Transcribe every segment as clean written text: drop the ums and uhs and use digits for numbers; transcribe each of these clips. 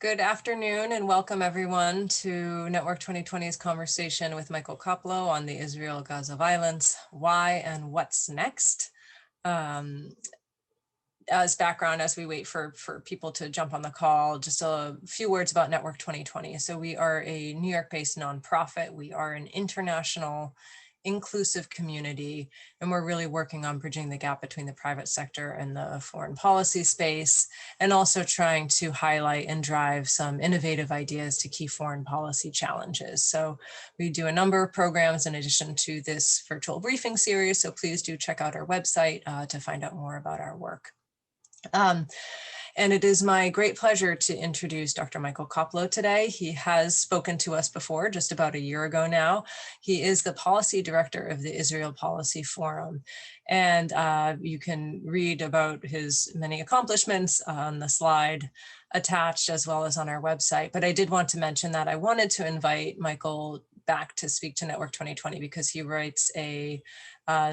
Good afternoon and welcome everyone to Network 2020's conversation with Michael Koplow on the Israel-Gaza violence, why and what's next. As background, as we wait for people to jump on the call, just a few words about Network 2020. So we are a New York-based nonprofit. We are an international inclusive community, and we're really working on bridging the gap between the private sector and the foreign policy space, and also trying to highlight and drive some innovative ideas to key foreign policy challenges. So we do a number of programs in addition to this virtual briefing series, so please do check out our website to find out more about our work. And it is my great pleasure to introduce Dr. Michael Koplow today. He has spoken to us before, just about a year ago now. He is the policy director of the Israel Policy Forum. And you can read about his many accomplishments on the slide attached, as well as on our website. But I did want to mention that I wanted to invite Michael back to speak to Network 2020 because he writes a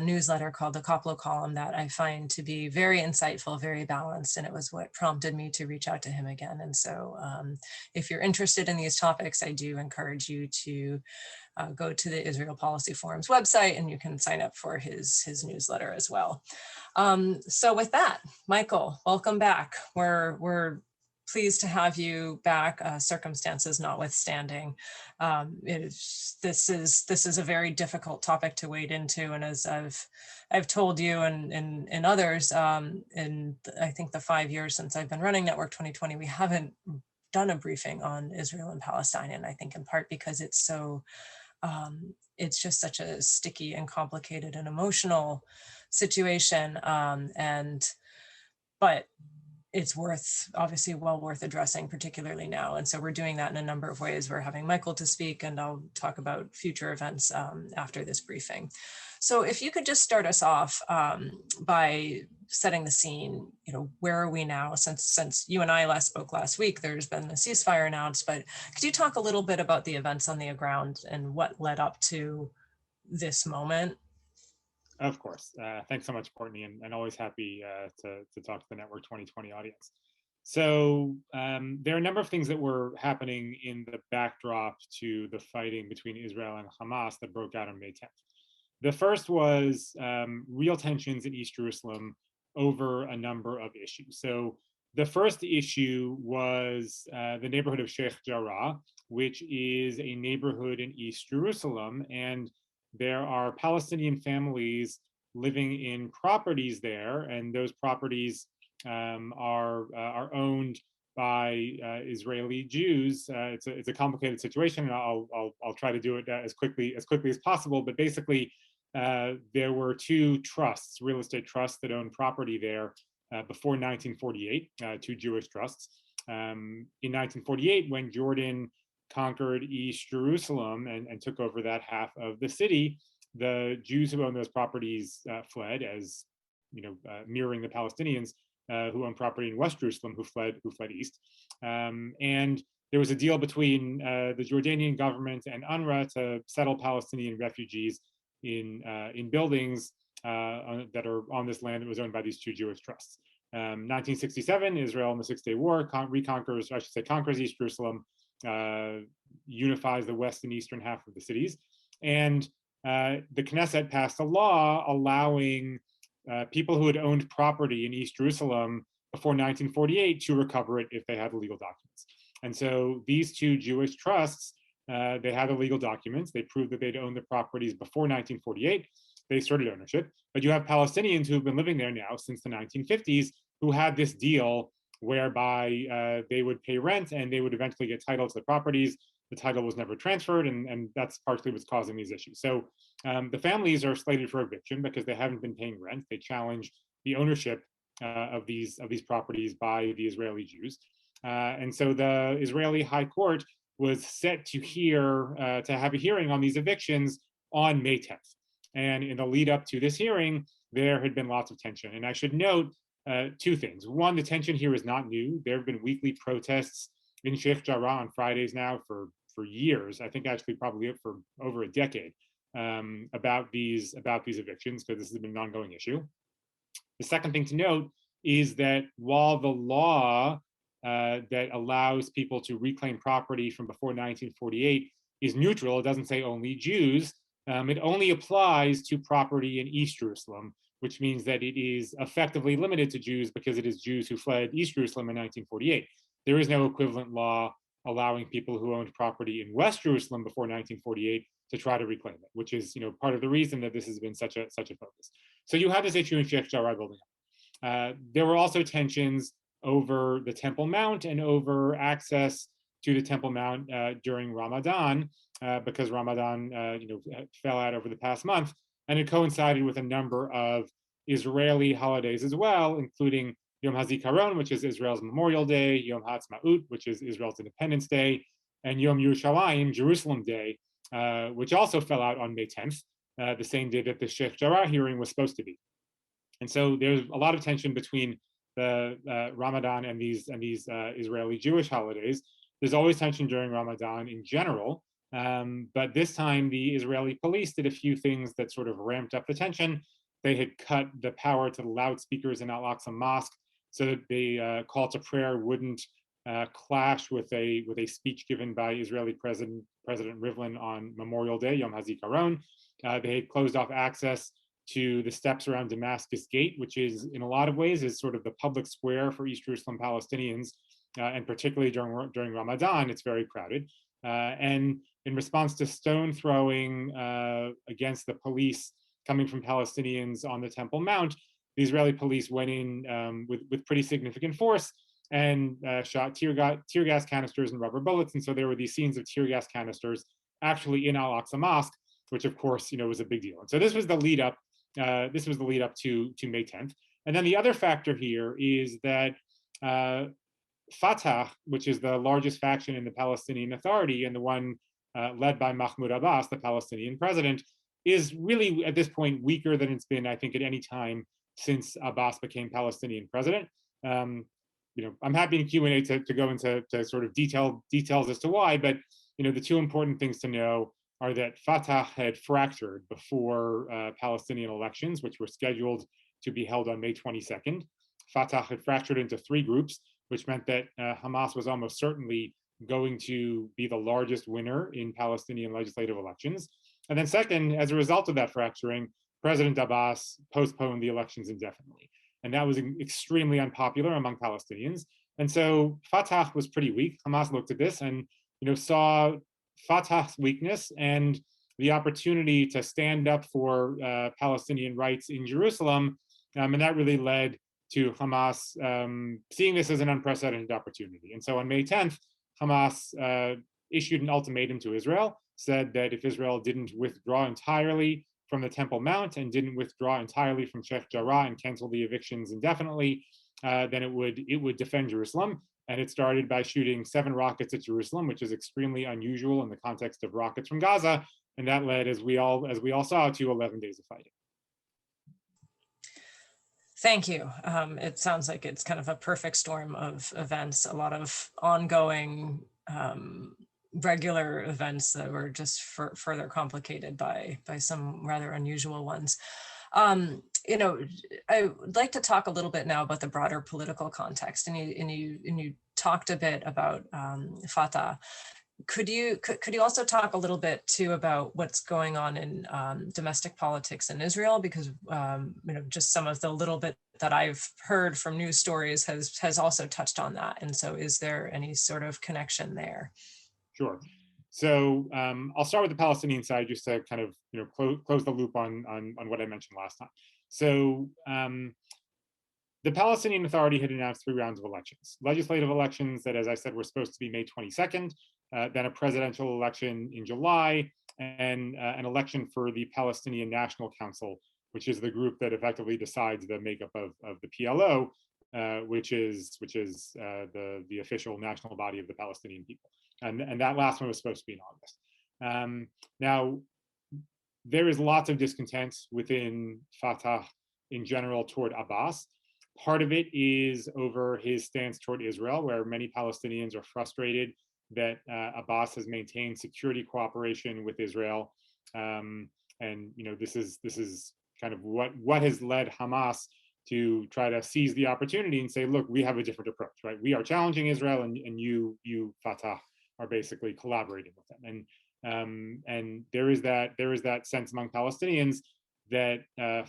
newsletter called the Koplow Column that I find to be very insightful, very balanced, and it was what prompted me to reach out to him again. And so if you're interested in these topics, I do encourage you to go to the Israel Policy Forum's website and you can sign up for his newsletter as well. So with that, Michael, welcome back. We're pleased to have you back, circumstances notwithstanding. This is a very difficult topic to wade into, and as I've told you and others, in I think the 5 years since I've been running Network 2020, we haven't done a briefing on Israel and Palestine, and I think in part because it's so it's just such a sticky and complicated and emotional situation, but it's obviously well worth addressing, particularly now. And so we're doing that in a number of ways. We're having Michael to speak, and I'll talk about future events after this briefing. So if you could just start us off by setting the scene, where are we now? Since you and I last spoke last week, there's been a ceasefire announced, but could you talk a little bit about the events on the ground and what led up to this moment? Of course. Thanks so much, Courtney, and always happy to talk to the Network 2020 audience. So there are a number of things that were happening in the backdrop to the fighting between Israel and Hamas that broke out on May 10th. The first was real tensions in East Jerusalem over a number of issues. So the first issue was the neighborhood of Sheikh Jarrah, which is a neighborhood in East Jerusalem, and there are Palestinian families living in properties there, and those properties are owned by Israeli Jews. It's a complicated situation, and I'll try to do it as quickly as possible. But basically, there were two trusts, real estate trusts, that owned property there before 1948, two Jewish trusts. In 1948, when Jordan conquered East Jerusalem and took over that half of the city, the Jews who owned those properties fled, as mirroring the Palestinians who owned property in West Jerusalem, who fled east. And there was a deal between the Jordanian government and UNRWA to settle Palestinian refugees in buildings that are on this land that was owned by these two Jewish trusts. 1967, Israel in the Six-Day War conquers East Jerusalem, unifies the west and eastern half of the cities, and the Knesset passed a law allowing people who had owned property in East Jerusalem before 1948 to recover it if they had the legal documents. And so these two Jewish trusts, they had the legal documents. They proved that they'd owned the properties before 1948. They started ownership. But you have Palestinians who've been living there now since the 1950s who had this deal whereby they would pay rent and they would eventually get title to the properties. The title was never transferred, and that's partially what's causing these issues. So the families are slated for eviction because they haven't been paying rent. They challenge the ownership of these properties by the Israeli Jews. And so the Israeli High Court was set to have a hearing on these evictions on May 10th. And in the lead up to this hearing, there had been lots of tension. And I should note two things. One, the tension here is not new. There have been weekly protests in Sheikh Jarrah on Fridays now for years. I think actually probably for over a decade about these evictions, because this has been an ongoing issue. The second thing to note is that while the law that allows people to reclaim property from before 1948 is neutral. It doesn't say only Jews. It only applies to property in East Jerusalem, which means that it is effectively limited to Jews because it is Jews who fled East Jerusalem in 1948. There is no equivalent law allowing people who owned property in West Jerusalem before 1948 to try to reclaim it, which is, part of the reason that this has been such a focus. So you have this issue in Sheikh Jarrah building up. There were also tensions over the Temple Mount and over access to the Temple Mount during Ramadan, because Ramadan, fell out over the past month, and it coincided with a number of Israeli holidays as well, including Yom HaZikaron, which is Israel's Memorial Day, Yom HaAtzmaut, which is Israel's Independence Day, and Yom Yerushalayim, Jerusalem Day, which also fell out on May 10th, the same day that the Sheikh Jarrah hearing was supposed to be. And so there's a lot of tension between the Ramadan and these Israeli Jewish holidays. There's always tension during Ramadan in general, but this time the Israeli police did a few things that sort of ramped up the tension. They had cut the power to the loudspeakers in Al-Aqsa Mosque so that the call to prayer wouldn't clash with a speech given by Israeli President Rivlin on Memorial Day, Yom HaZikaron. They had closed off access to the steps around Damascus Gate, which is in a lot of ways is sort of the public square for East Jerusalem Palestinians, and particularly during Ramadan, it's very crowded. And in response to stone throwing against the police coming from Palestinians on the Temple Mount, the Israeli police went in with pretty significant force and shot tear gas canisters and rubber bullets. And so there were these scenes of tear gas canisters actually in Al-Aqsa Mosque, which of course, was a big deal. And so this was the lead up. This was the lead up to May 10th. And then the other factor here is that Fatah, which is the largest faction in the Palestinian Authority and the one led by Mahmoud Abbas, the Palestinian president, is really at this point weaker than it's been, I think, at any time since Abbas became Palestinian president. I'm happy in Q&A to go into sort of details as to why, but the two important things to know are that Fatah had fractured before Palestinian elections, which were scheduled to be held on May 22nd. Fatah had fractured into three groups, which meant that Hamas was almost certainly going to be the largest winner in Palestinian legislative elections. And then second, as a result of that fracturing, President Abbas postponed the elections indefinitely. And that was extremely unpopular among Palestinians. And so Fatah was pretty weak. Hamas looked at this and saw Fatah's weakness and the opportunity to stand up for Palestinian rights in Jerusalem. And that really led to Hamas seeing this as an unprecedented opportunity. And so on May 10th, Hamas issued an ultimatum to Israel, said that if Israel didn't withdraw entirely from the Temple Mount and didn't withdraw entirely from Sheikh Jarrah and cancel the evictions indefinitely, then it would defend Jerusalem. And it started by shooting 7 rockets at Jerusalem, which is extremely unusual in the context of rockets from Gaza. And that led, as we all saw, to 11 days of fighting. Thank you. It sounds like it's kind of a perfect storm of events, a lot of ongoing regular events that were just further complicated by some rather unusual ones. I would like to talk a little bit now about the broader political context, and you talked a bit about Fatah. Could you also talk a little bit too about what's going on in domestic politics in Israel? Because just some of the little bit that I've heard from news stories has also touched on that. And so, is there any sort of connection there? Sure. So I'll start with the Palestinian side just to kind of close the loop on what I mentioned last time. So the Palestinian Authority had announced 3 rounds of elections. Legislative elections that, as I said, were supposed to be May 22nd, then a presidential election in July, and an election for the Palestinian National Council, which is the group that effectively decides the makeup of the PLO, which is the official national body of the Palestinian people. And that last one was supposed to be in August. Now, there is lots of discontent within Fatah in general toward Abbas. Part of it is over his stance toward Israel, where many Palestinians are frustrated that Abbas has maintained security cooperation with Israel. And this is kind of what has led Hamas to try to seize the opportunity and say, look, we have a different approach, right? We are challenging Israel, and you Fatah are basically collaborating with them. And there is that sense among Palestinians that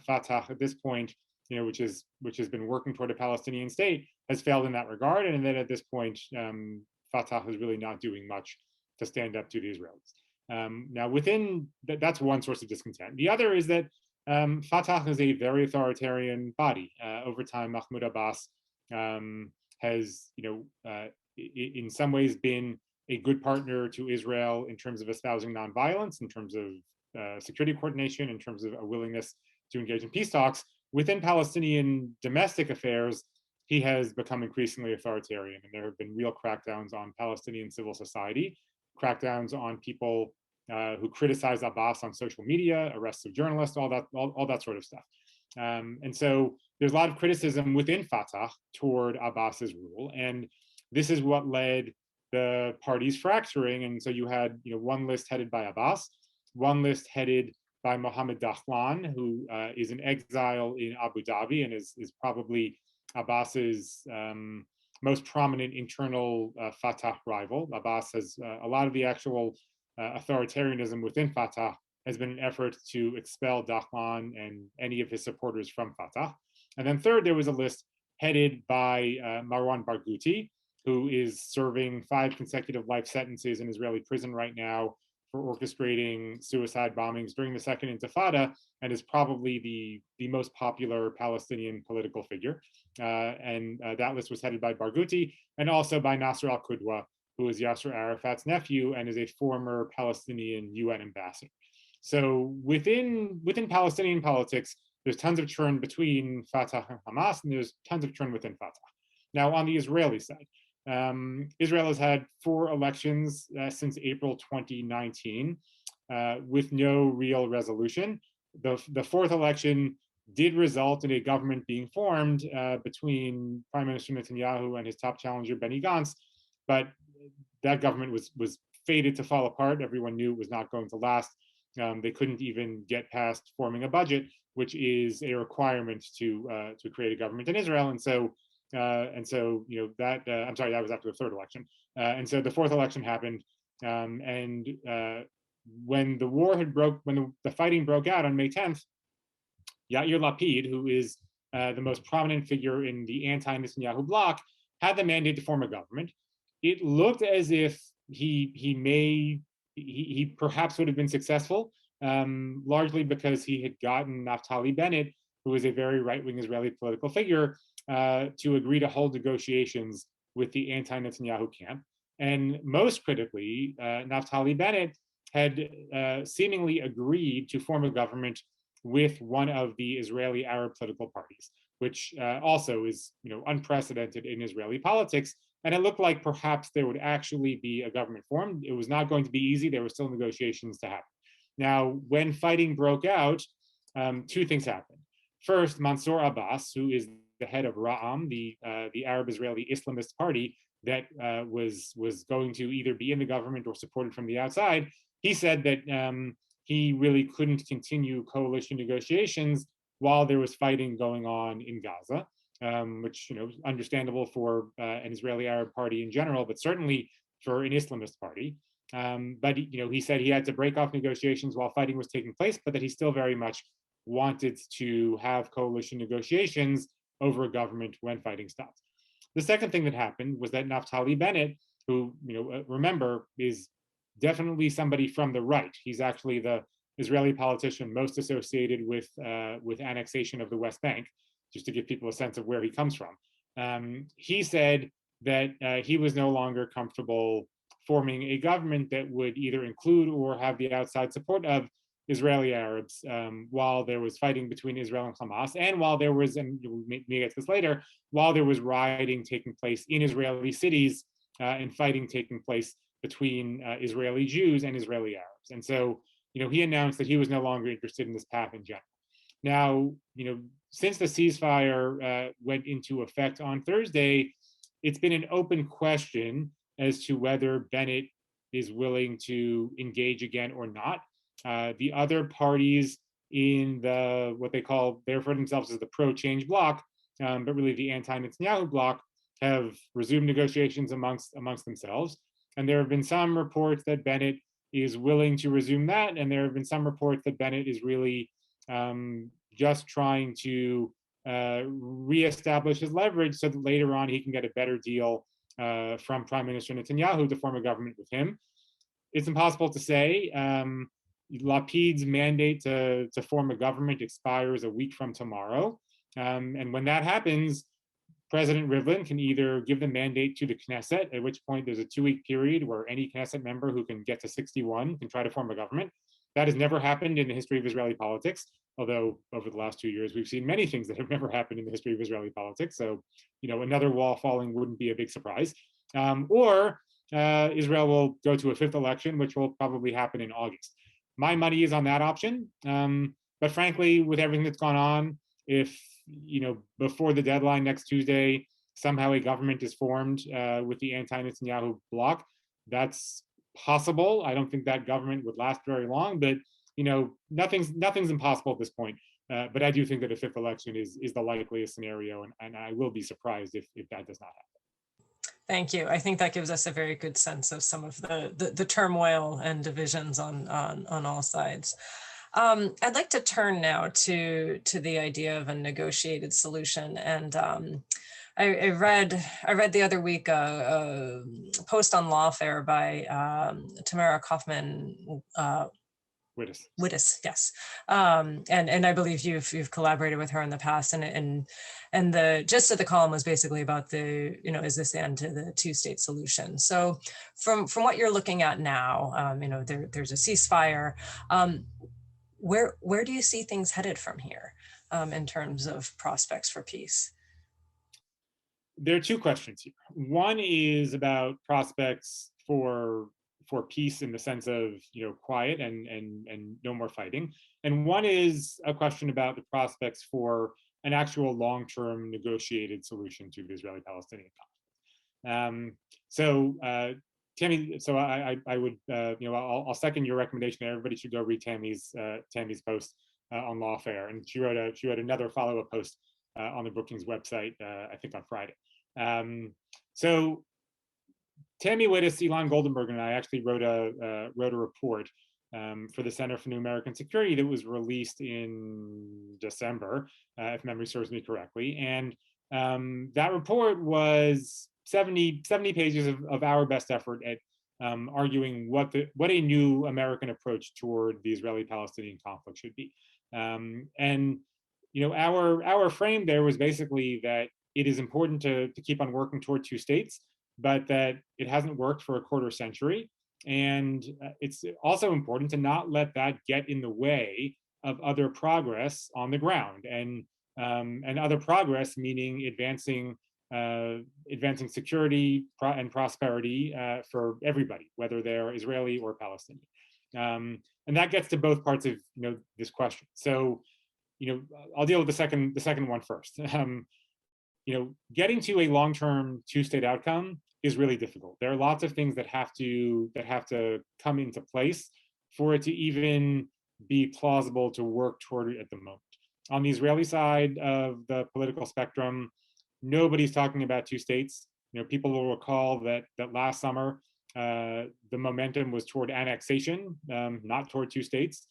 Fatah at this point, which has been working toward a Palestinian state, has failed in that regard, and that at this point, Fatah is really not doing much to stand up to the Israelis. Now, that's one source of discontent. The other is that Fatah is a very authoritarian body. Over time, Mahmoud Abbas has, in some ways been a good partner to Israel in terms of espousing nonviolence, in terms of security coordination, in terms of a willingness to engage in peace talks. Within Palestinian domestic affairs, he has become increasingly authoritarian, and there have been real crackdowns on Palestinian civil society, crackdowns on people who criticize Abbas on social media, arrests of journalists, all that sort of stuff. And so there's a lot of criticism within Fatah toward Abbas's rule, and this is what led the parties fracturing. And so you had one list headed by Abbas, one list headed by Mohammed Dahlan, who is in exile in Abu Dhabi and is probably Abbas's most prominent internal Fatah rival. Abbas has a lot of the actual authoritarianism within Fatah has been an effort to expel Dahlan and any of his supporters from Fatah. And then third, there was a list headed by Marwan Barghouti, who is serving 5 consecutive life sentences in Israeli prison right now for orchestrating suicide bombings during the Second Intifada, and is probably the most popular Palestinian political figure. And that list was headed by Barghouti and also by Nasser al-Qudwa, who is Yasser Arafat's nephew and is a former Palestinian UN ambassador. So within Palestinian politics, there's tons of churn between Fatah and Hamas, and there's tons of churn within Fatah. Now, on the Israeli side, Israel has had 4 elections since April 2019 with no real resolution. The 4th election did result in a government being formed between Prime Minister Netanyahu and his top challenger Benny Gantz, but that government was fated to fall apart. Everyone knew it was not going to last. They couldn't even get past forming a budget, which is a requirement to create a government in Israel. And so I'm sorry, that was after the 3rd election. And so the 4th election happened, and when the fighting broke out on May 10th, Yair Lapid, who is the most prominent figure in the anti-Netanyahu bloc, had the mandate to form a government. It looked as if he perhaps would have been successful, largely because he had gotten Naftali Bennett, who is a very right-wing Israeli political figure, to agree to hold negotiations with the anti-Netanyahu camp. And most critically, Naftali Bennett had seemingly agreed to form a government with one of the Israeli Arab political parties, which also is unprecedented in Israeli politics. And it looked like perhaps there would actually be a government formed. It was not going to be easy. There were still negotiations to happen. Now, when fighting broke out, 2 things happened. First, Mansour Abbas, who is the head of Ra'am, the Arab Israeli Islamist party that was going to either be in the government or supported from the outside, he said that he really couldn't continue coalition negotiations while there was fighting going on in Gaza. Which understandable for an Israeli Arab party in general, but certainly for an Islamist party. But he said he had to break off negotiations while fighting was taking place, but that he still very much wanted to have coalition negotiations over a government when fighting stopped. The second thing that happened was that Naftali Bennett, who remember is definitely somebody from the right. He's actually the Israeli politician most associated with annexation of the West Bank, just to give people a sense of where he comes from. He said that he was no longer comfortable forming a government that would either include or have the outside support of Israeli Arabs while there was fighting between Israel and Hamas, and while there was, and we may get to this later, while there was rioting taking place in Israeli cities and fighting taking place between Israeli Jews and Israeli Arabs. And so, he announced that he was no longer interested in this path in general. Now, since the ceasefire went into effect on Thursday, it's been an open question as to whether Bennett is willing to engage again or not. The other parties in what they refer to themselves as the pro-change bloc, but really the anti-Netanyahu bloc have resumed negotiations amongst themselves. And there have been some reports that Bennett is willing to resume that, and there have been some reports that Bennett is really just trying to reestablish his leverage so that later on he can get a better deal from Prime Minister Netanyahu to form a government with him. It's impossible to say. Lapid's mandate to form a government expires a week from tomorrow. And when that happens, President Rivlin can either give the mandate to the Knesset, at which point there's a 2-week period where any Knesset member who can get to 61 can try to form a government. That has never happened in the history of Israeli politics, although over the last 2 years, we've seen many things that have never happened in the history of Israeli politics. So, another wall falling wouldn't be a big surprise. Or Israel will go to a 5th election, which will probably happen in August. My money is on that option. But frankly, with everything that's gone on, if before the deadline next Tuesday, somehow a government is formed with the anti-Netanyahu bloc, that's possible. I don't think that government would last very long, but nothing's impossible at this point. But I do think that a 5th election is the likeliest scenario, and I will be surprised if that does not happen. Thank you. I think that gives us a very good sense of some of the turmoil and divisions on all sides. I'd like to turn now to the idea of a negotiated solution. And I read the other week a post on Lawfare by Tamara Kaufman Wittes, yes, and I believe you've collaborated with her in the past, and the gist of the column was basically about is this the end to the 2-state solution? So from what you're looking at now, there's a ceasefire. Where do you see things headed from here in terms of prospects for peace? There are 2 questions here. One is about prospects for peace in the sense of quiet and no more fighting, and one is a question about the prospects for an actual long-term negotiated solution to the Israeli-Palestinian conflict. Tammy, so I would I'll second your recommendation that everybody should go read Tammy's post on Lawfare, and she wrote another follow-up post on the Brookings website I think on Friday. So Tammy Wittes, Elon Goldenberg, and I actually wrote a report for the Center for New American Security that was released in December, if memory serves me correctly. And that report was 70 pages of our best effort at arguing what a new American approach toward the Israeli-Palestinian conflict should be. And our frame there was basically that it is important to keep on working toward 2 states, but that it hasn't worked for a quarter century. And it's also important to not let that get in the way of other progress on the ground, and other progress meaning advancing security and prosperity for everybody, whether they're Israeli or Palestinian. And that gets to both parts of this question. So I'll deal with the second one first. Getting to a long-term 2-state outcome is really difficult. There are lots of things that have to come into place for it to even be plausible to work toward it at the moment. On the Israeli side of the political spectrum, nobody's talking about 2 states. People will recall that last summer the momentum was toward annexation, not toward 2 states.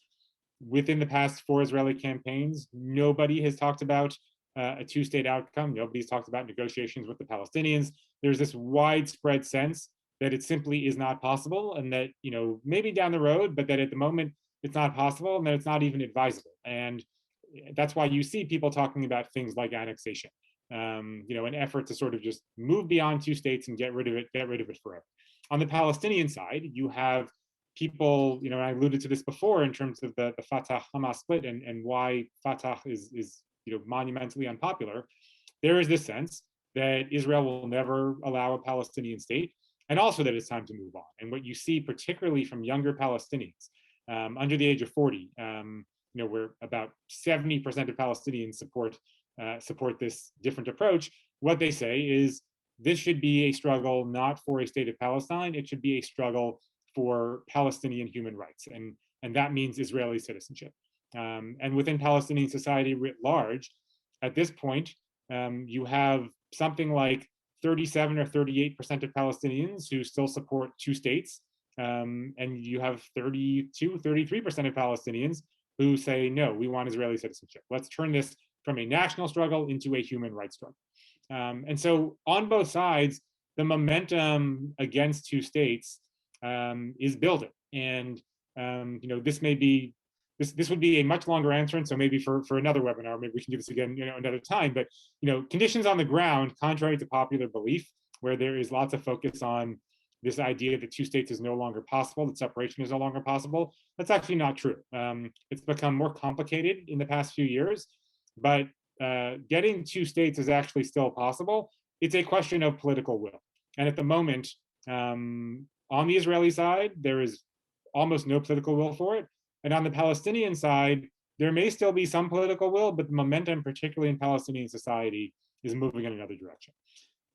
Within the past 4 Israeli campaigns, nobody has talked about a 2-state outcome. Nobody's talked about negotiations with the Palestinians. There's this widespread sense that it simply is not possible, and that maybe down the road, but that at the moment it's not possible, and that it's not even advisable. And that's why you see people talking about things like annexation, an effort to sort of just move beyond 2 states and get rid of it forever. On the Palestinian side, you have people, I alluded to this before in terms of the Fatah-Hamas split and why Fatah is monumentally unpopular. There is this sense that Israel will never allow a Palestinian state, and also that it's time to move on. And what you see, particularly from younger Palestinians under the age of 40, where about 70% of Palestinians support this different approach, what they say is this should be a struggle not for a state of Palestine, it should be a struggle for Palestinian human rights, and that means Israeli citizenship. And within Palestinian society writ large, at this point, you have something like 37 or 38% of Palestinians who still support two states. And you have 32, 33% of Palestinians who say, no, we want Israeli citizenship. Let's turn this from a national struggle into a human rights struggle. And so on both sides, the momentum against two states is building. And this may be this would be a much longer answer, and so maybe for another webinar, maybe we can do this again, another time. But conditions on the ground, contrary to popular belief, where there is lots of focus on this idea that two states is no longer possible, that separation is no longer possible, that's actually not true. It's become more complicated in the past few years, but getting two states is actually still possible. It's a question of political will. And at the moment, on the Israeli side, there is almost no political will for it. And on the Palestinian side, there may still be some political will, but the momentum, particularly in Palestinian society, is moving in another direction.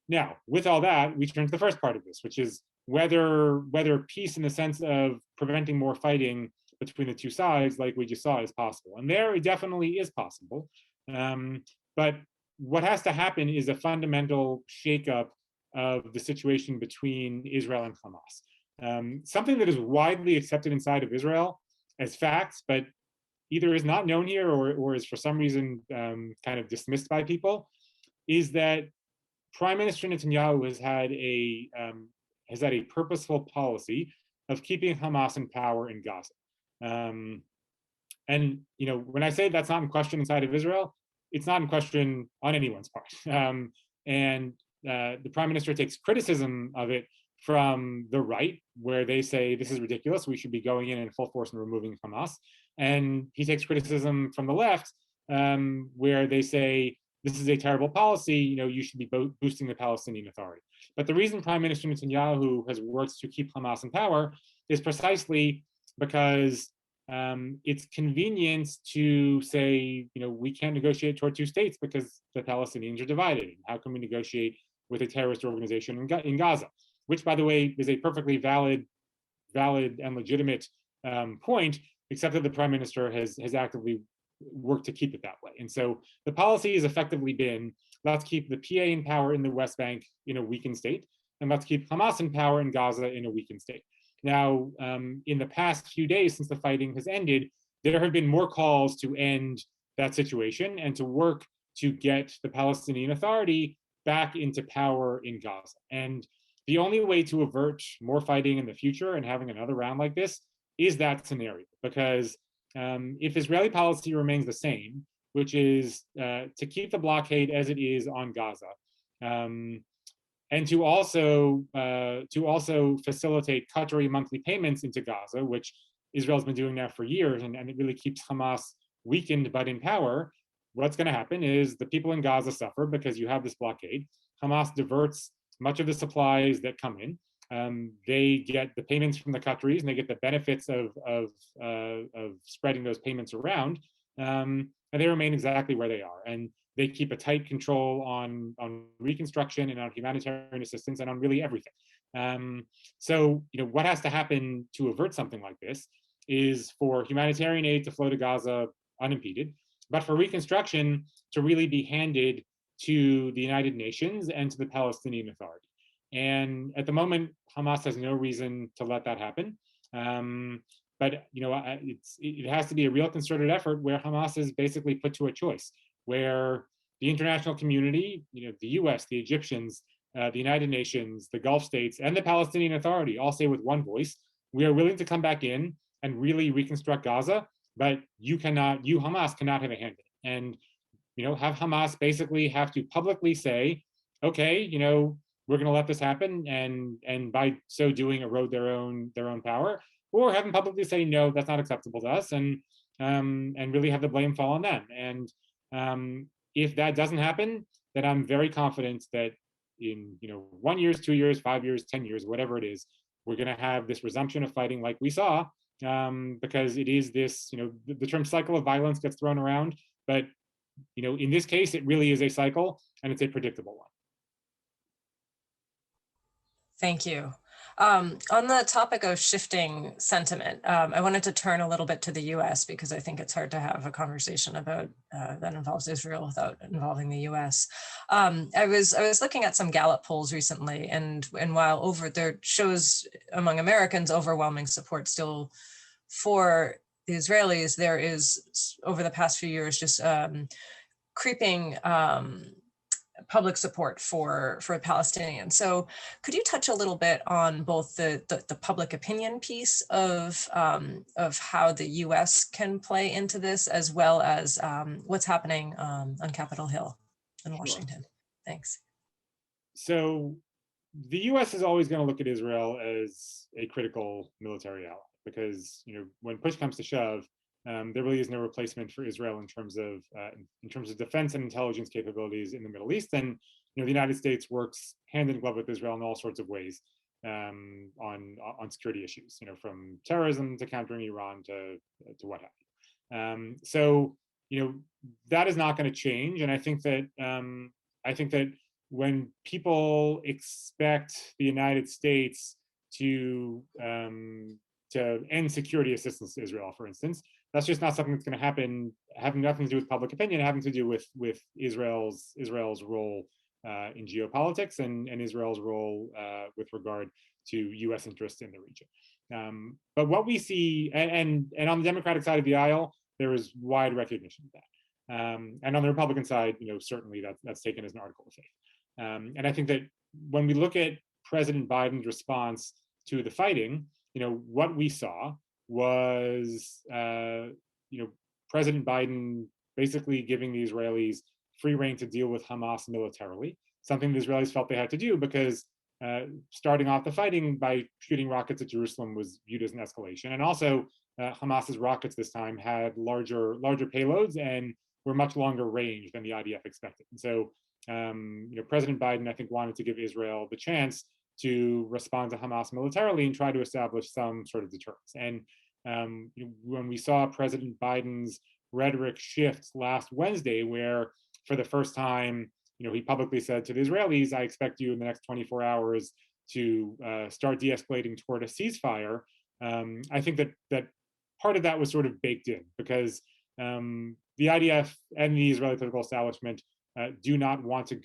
Now, with all that, we turn to the first part of this, which is whether peace in the sense of preventing more fighting between the two sides, like we just saw, is possible. And there, it definitely is possible. But what has to happen is a fundamental shakeup of the situation between Israel and Hamas. Something that is widely accepted inside of Israel as facts, but either is not known here or is for some reason kind of dismissed by people, is that Prime Minister Netanyahu has had a purposeful policy of keeping Hamas in power in Gaza. And when I say that's not in question inside of Israel, it's not in question on anyone's part. And the Prime Minister takes criticism of it from the right, where they say this is ridiculous, we should be going in full force and removing Hamas. And he takes criticism from the left, where they say this is a terrible policy, you should be boosting the Palestinian Authority. But the reason Prime Minister Netanyahu has worked to keep Hamas in power is precisely because it's convenient to say, we can't negotiate toward two states because the Palestinians are divided. How can we negotiate with a terrorist organization in Gaza? Which, by the way, is a perfectly valid and legitimate point, except that the Prime Minister has actively worked to keep it that way. And so the policy has effectively been, let's keep the PA in power in the West Bank in a weakened state, and let's keep Hamas in power in Gaza in a weakened state. Now, in the past few days since the fighting has ended, there have been more calls to end that situation and to work to get the Palestinian Authority back into power in Gaza. And the only way to avert more fighting in the future and having another round like this is that scenario. Because if Israeli policy remains the same, which is to keep the blockade as it is on Gaza, and to also facilitate Qatari monthly payments into Gaza, which Israel's been doing now for years, and it really keeps Hamas weakened but in power, what's going to happen is the people in Gaza suffer because you have this blockade. Hamas diverts much of the supplies that come in. They get the payments from the Qataris, and they get the benefits of spreading those payments around, and they remain exactly where they are. And they keep a tight control on reconstruction and on humanitarian assistance and on really everything. So, what has to happen to avert something like this is for humanitarian aid to flow to Gaza unimpeded, but for reconstruction to really be handed to the United Nations and to the Palestinian Authority. And at the moment, Hamas has no reason to let that happen. But it has to be a real concerted effort where Hamas is basically put to a choice, where the international community, the US, the Egyptians, the United Nations, the Gulf states, and the Palestinian Authority all say with one voice, we are willing to come back in and really reconstruct Gaza, but you, Hamas, cannot have a hand in it. And have Hamas basically have to publicly say, okay, we're going to let this happen, and by so doing erode their own power, or have them publicly say, no, that's not acceptable to us, and really have the blame fall on them. And if that doesn't happen, then I'm very confident that in 1 year, 2 years, 5 years, 10 years, whatever it is, we're going to have this resumption of fighting like we saw, because it is this, the term cycle of violence gets thrown around, but in this case, it really is a cycle, and it's a predictable one. Thank you. On the topic of shifting sentiment, I wanted to turn a little bit to the US because I think it's hard to have a conversation about that involves Israel without involving the US. I was looking at some Gallup polls recently, and while there shows among Americans overwhelming support still for the Israelis, there is over the past few years just creeping public support for Palestinians. So could you touch a little bit on both the public opinion piece of how the US can play into this, as well as what's happening on Capitol Hill in Sure. Washington? Thanks. So the US is always going to look at Israel as a critical military ally because, when push comes to shove, there really is no replacement for Israel in terms of defense and intelligence capabilities in the Middle East. And the United States works hand in glove with Israel in all sorts of ways on security issues, from terrorism to countering Iran to what have you. So that is not going to change. And I think that when people expect the United States to end security assistance to Israel, for instance, that's just not something that's going to happen, having nothing to do with public opinion, having to do with Israel's role in geopolitics and Israel's role with regard to U.S. interests in the region. But what we see, and on the Democratic side of the aisle, there is wide recognition of that. And on the Republican side, certainly that's taken as an article of faith. And I think that when we look at President Biden's response to the fighting, what we saw was, President Biden basically giving the Israelis free rein to deal with Hamas militarily, something the Israelis felt they had to do because starting off the fighting by shooting rockets at Jerusalem was viewed as an escalation. And also, Hamas's rockets this time had larger payloads and were much longer range than the IDF expected. And so, President Biden, I think, wanted to give Israel the chance to respond to Hamas militarily and try to establish some sort of deterrence. And when we saw President Biden's rhetoric shift last Wednesday, where for the first time, he publicly said to the Israelis, "I expect you in the next 24 hours to start de-escalating toward a ceasefire." I think that part of that was sort of baked in because the IDF and the Israeli political establishment do not want to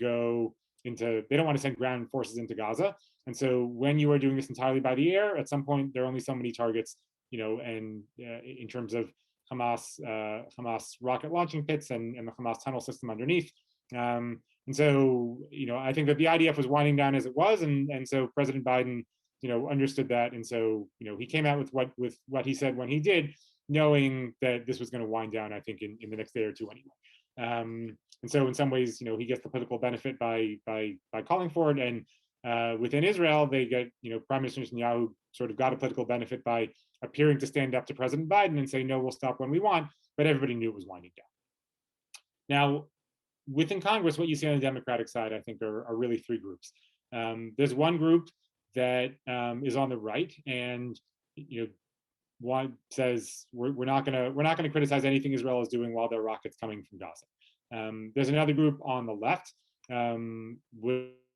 they don't want to send ground forces into Gaza. And so when you are doing this entirely by the air, at some point, there are only so many targets, and in terms of Hamas rocket launching pits and the Hamas tunnel system underneath. And so, I think that the IDF was winding down as it was. And so President Biden, understood that. And so, he came out with what he said when he did, knowing that this was going to wind down, I think, in the next day or two anyway. And so in some ways, he gets the political benefit by calling for it. And within Israel, they get, Prime Minister Netanyahu sort of got a political benefit by appearing to stand up to President Biden and say, no, we'll stop when we want. But everybody knew it was winding down. Now, within Congress, what you see on the Democratic side, I think, are really three groups. There's one group that is on the right, and one says we're not going to criticize anything Israel is doing while there are rockets coming from Gaza. There's another group on the left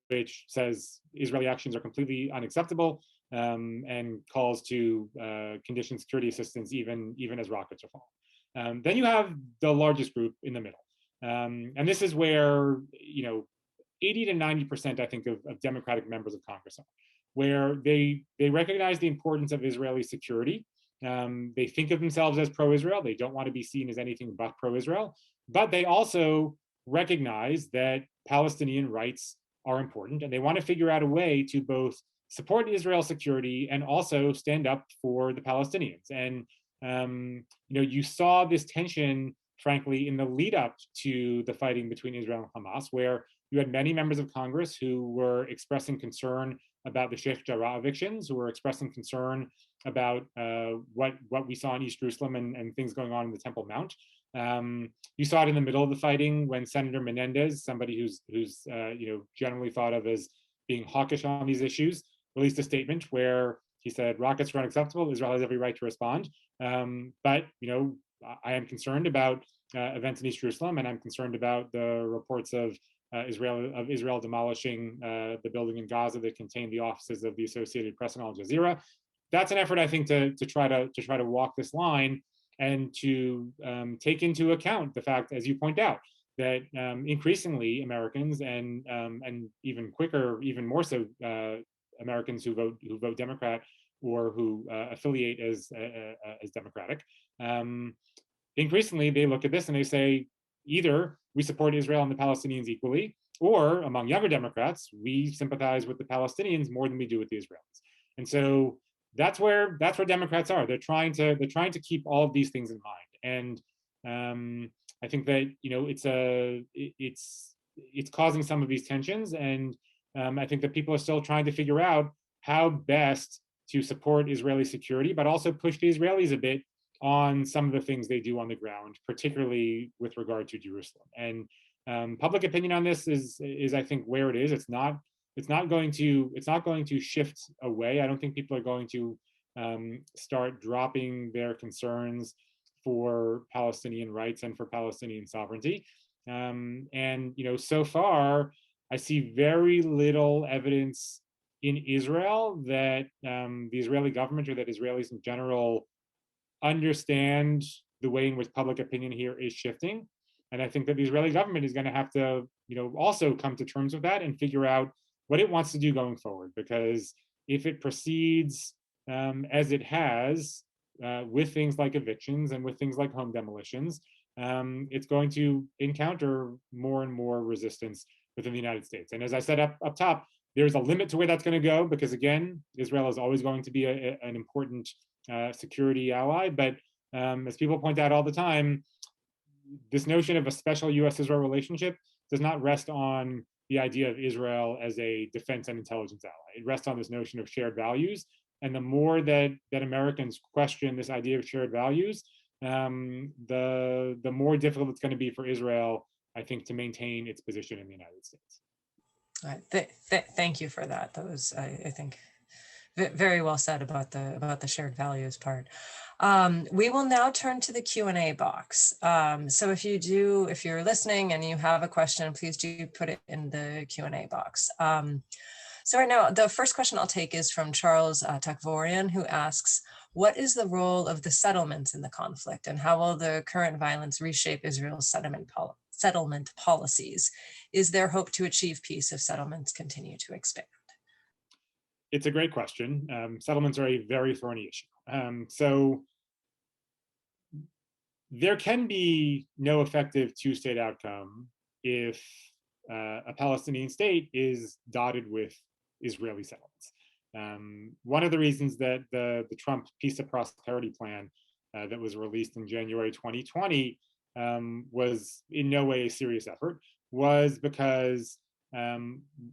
which says Israeli actions are completely unacceptable and calls to condition security assistance even as rockets are falling. Then you have the largest group in the middle. And this is where 80 to 90%, I think, of Democratic members of Congress are, where they recognize the importance of Israeli security. They think of themselves as pro-Israel. They don't want to be seen as anything but pro-Israel. But they also recognize that Palestinian rights are important, and they want to figure out a way to both support Israel's security and also stand up for the Palestinians. And you saw this tension, frankly, in the lead up to the fighting between Israel and Hamas, where you had many members of Congress who were expressing concern about the Sheikh Jarrah evictions, who were expressing concern about what we saw in East Jerusalem and things going on in the Temple Mount. You saw it in the middle of the fighting when Senator Menendez, somebody who's generally thought of as being hawkish on these issues, released a statement where he said rockets are unacceptable. Israel has every right to respond, but I am concerned about events in East Jerusalem, and I'm concerned about the reports of Israel demolishing the building in Gaza that contained the offices of the Associated Press and Al Jazeera. That's an effort, I think, to try to walk this line and to take into account the fact, as you point out, that increasingly Americans and even quicker, even more so, Americans who vote Democrat or who affiliate as Democratic, increasingly they look at this and they say, either we support Israel and the Palestinians equally, or among younger Democrats, we sympathize with the Palestinians more than we do with the Israelis. And so that's where Democrats are. They're trying to keep all of these things in mind. And I think that it's causing some of these tensions, and I think that people are still trying to figure out how best to support Israeli security, but also push the Israelis a bit on some of the things they do on the ground, particularly with regard to Jerusalem. And public opinion on this is I think where it is. It's not going to shift away. I don't think people are going to start dropping their concerns for Palestinian rights and for Palestinian sovereignty. And so far, I see very little evidence in Israel that the Israeli government or that Israelis in general understand the way in which public opinion here is shifting. And I think that the Israeli government is going to have to, also come to terms with that and figure out what it wants to do going forward. Because if it proceeds as it has with things like evictions and with things like home demolitions, it's going to encounter more and more resistance within the United States. And as I said up top, there's a limit to where that's going to go, because again, Israel is always going to be an important security ally. But as people point out all the time, this notion of a special US-Israel relationship does not rest on the idea of Israel as a defense and intelligence ally. It rests on this notion of shared values. And the more that Americans question this idea of shared values, the more difficult it's going to be for Israel, I think, to maintain its position in the United States. Thank you for that. That was, I think, very well said about the shared values part. We will now turn to the Q&A box. So if you're listening and you have a question, please do put it in the Q&A box. So right now, the first question I'll take is from Charles Takvorian, who asks, what is the role of the settlements in the conflict, and how will the current violence reshape Israel's settlement policies? Is there hope to achieve peace if settlements continue to expand? It's a great question. Settlements are a very thorny issue. So there can be no effective two-state outcome if a Palestinian state is dotted with Israeli settlements. One of the reasons that the Trump Peace and Prosperity Plan that was released in January 2020 was in no way a serious effort was because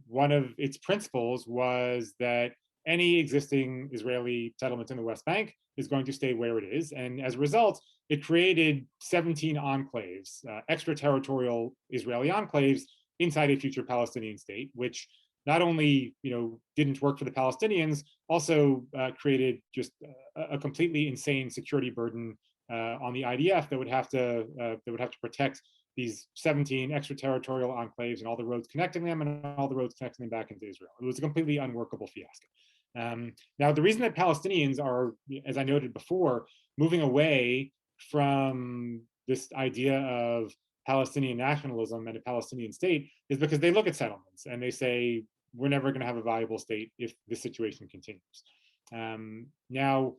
one of its principles was that any existing Israeli settlement in the West Bank is going to stay where it is. And as a result, it created 17 enclaves, extraterritorial Israeli enclaves inside a future Palestinian state, which not only didn't work for the Palestinians, also created just a completely insane security burden on the IDF that would have to protect these 17 extraterritorial enclaves and all the roads connecting them and all the roads connecting them back into Israel. It was a completely unworkable fiasco. Now, the reason that Palestinians are, as I noted before, moving away from this idea of Palestinian nationalism and a Palestinian state is because they look at settlements and they say, we're never going to have a viable state if this situation continues. Now,